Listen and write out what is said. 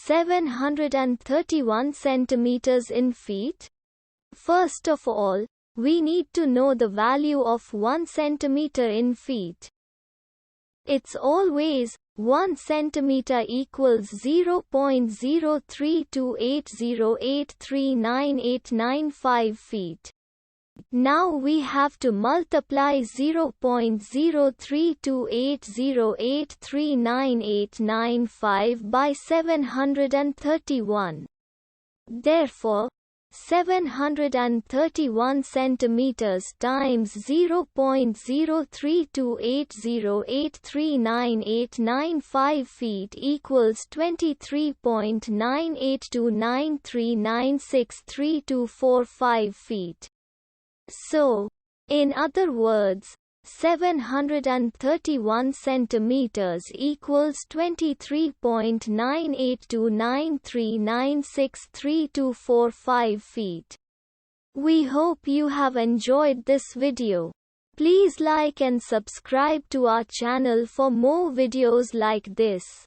731 centimeters in feet? First of all, we need to know the value of 1 centimeter in feet. It's always 1 centimeter equals 0.03280839895 feet. Now we have to multiply 0.03280839895 by 731. Therefore, 731 centimeters times 0.03280839895 feet equals 23.9829396324 feet. So, in other words, 731 centimeters equals 23.9829396324 feet. We hope you have enjoyed this video. Please like and subscribe to our channel for more videos like this.